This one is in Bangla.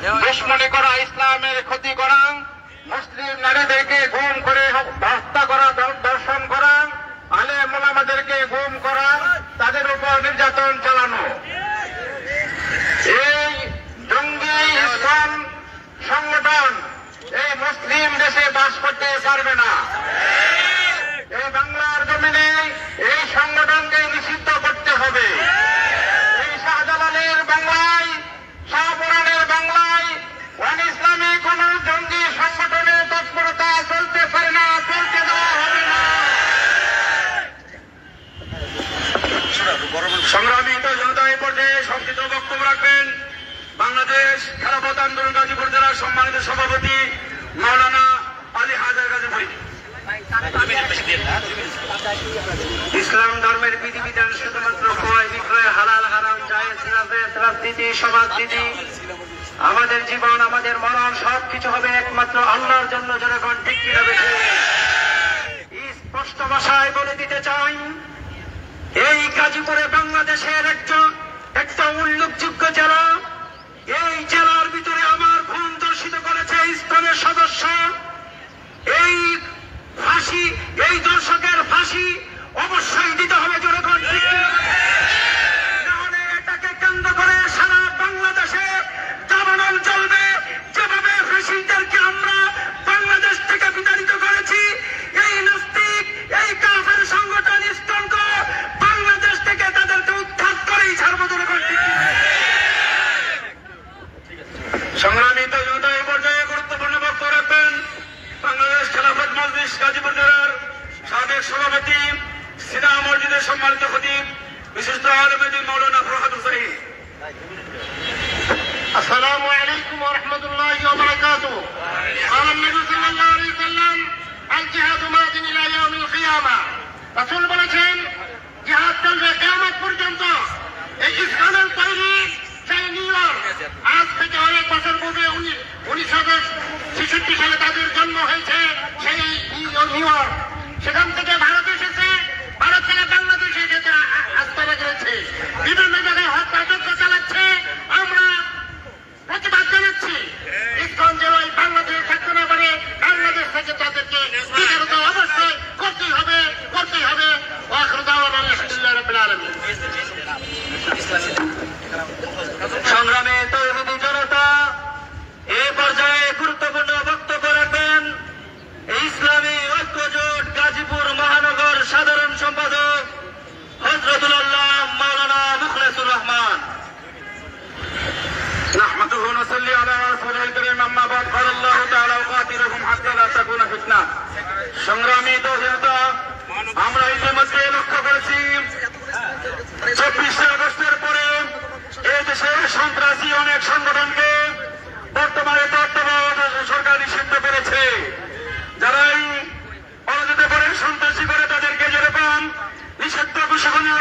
দুশ্মনী করা, ইসলামের ক্ষতি করা, মুসলিম নারীদেরকে গুম করে হত্যা করা, দর্শন করা, আলেম ওলামাদেরকে গুম করা, তাদের উপর নির্যাতন চালানো। এই জঙ্গি ইসলাম সংগঠন এই মুসলিম দেশে বাস করতে পারবে না। এই বাংলার জমিনে এই সংগঠনকে নিষিদ্ধ করতে হবে। এই শাহজালালের বাংলায়, শাহপুরানের বাংলায় ওয়ান ইসলামী কোন জঙ্গি সংগঠনের তৎপরতা চলতে পারে না, চলতে দেওয়া হবে না। সংগ্রামী জনতা এই পর্যায়ে সংক্ষিপ্ত বক্তব্য রাখবেন বাংলাদেশ খেলাফত আন্দোলন গাজীপুর জেলার সম্মানিত সভাপতি মাওলানা আলী হায়দার গাজীপুরী। ইসলাম ধর্মের বিধিবিধান শুধুমাত্র ক্রয় বিক্রয়, হালাল হারাম, জায়েজ নাজায়েজ, রাজনীতি, সমাজনীতি, আমাদের জীবন, আমাদের মরণ সবকিছু হবে একমাত্র আল্লাহর জন্য। জনগণ ঠিক কিভাবে স্পষ্ট ভাষায় বলে দিতে চাই, এই গাজীপুরে বাংলাদেশের একটা উল্লেখযোগ্য জেলা। এই জেলার ভিতরে আমার খুন দর্শিত করেছে ইসকনের সদস্য। এই ফাঁসি, এই দর্শকের ফাঁসি অবশ্যই দিতে হবে জনগণ। নাহলে এটাকে কেন্দ্র করে সারা বাংলাদেশে দাবানল চলবে। যেভাবে ফাঁসিদেরকে আমরা বাংলাদেশ থেকে বিতাড়িত করেছি, এই নাস্তিক, এই কাফের সংগঠন ইসকনকে বাংলাদেশ থেকে তাদেরকে উদ্ধার করেই ছাড়বো জনগণ। সংগ্রামিত জনতা এই পর্যায়ে গুরুত্বপূর্ণ বক্তব্য রাখবেন বাংলাদেশ খেলাফত মজলিস গাজীপুর জেলার সাবেক সভাপতি, সিনা মসজিদের সম্মানিত খতিব, বিশিষ্ট আলেম দ্বীন মাওলানা ফরহাদ হুসাইন। আসসালামু আলাইকুম ওয়া রাহমাতুল্লাহি ওয়া বারাকাতুহু। ক্বালা নবী সাল্লাল্লাহু আলাইহি ওয়াসাল্লাম, আল জিহাদু মাদিন ইলা ইয়াউমিল কিয়ামা। রাসূল বলেছেন, জিহাদ চলবে কিয়ামত পর্যন্ত। এই ইসলামের তৈরি সেই নিয়ম আজ থেকে অনেক বছর পূর্বে 1966 সালে তাদের জন্ম হয়েছে। সেই নিয়ম সেখান থেকে ভারত এসেছে, ভারত থেকে বাংলাদেশে এসেছে, আস্তানা গেছে, বিভিন্ন জায়গায় হত্যাযজ্ঞ চালাচ্ছে। আমরা প্রতিবাদ জানাচ্ছি, ইসকন যেন বাংলাদেশে থাকতে না পারে, বাংলাদেশ থেকে তাদেরকে বিচারিত অবশ্যই করতেই হবে, করতেই হবে। ওয়াখিরু দাওয়ানা আলহামদুলিল্লাহি রাব্বিল আলামিন। সংগ্রামে তৌহিদি জনতা এই পর্যায়ে গুরুত্বপূর্ণ বক্তব্য রাখবেন ইসলামী ঐক্যজোট গাজীপুর মহানগর সাধারণ সম্পাদক হযরতুল আল্লাহ মাওলানা মুখলেসুর রহমান। নাহমাদুহু ওয়া নুসাল্লি আলা রাসূলিল কারীম, আম্মা বা'দ, ক্বালা আল্লাহু তাআলা ওয়াকাতিলুহুম হাত্তা লা তাকুনা ফিতনা। সংগ্রামী জনতা, আমরা ইতিমধ্যে লক্ষ্য করেছি 24 আগস্টের পরে এই দেশের সন্ত্রাসী অনেক সংগঠনকে বর্তমানে সরকার নিষিদ্ধ করেছে। যারা এই অরাজকতা করে, সন্ত্রাসী করে, তাদেরকে যেরকম নিষিদ্ধ ঘোষণা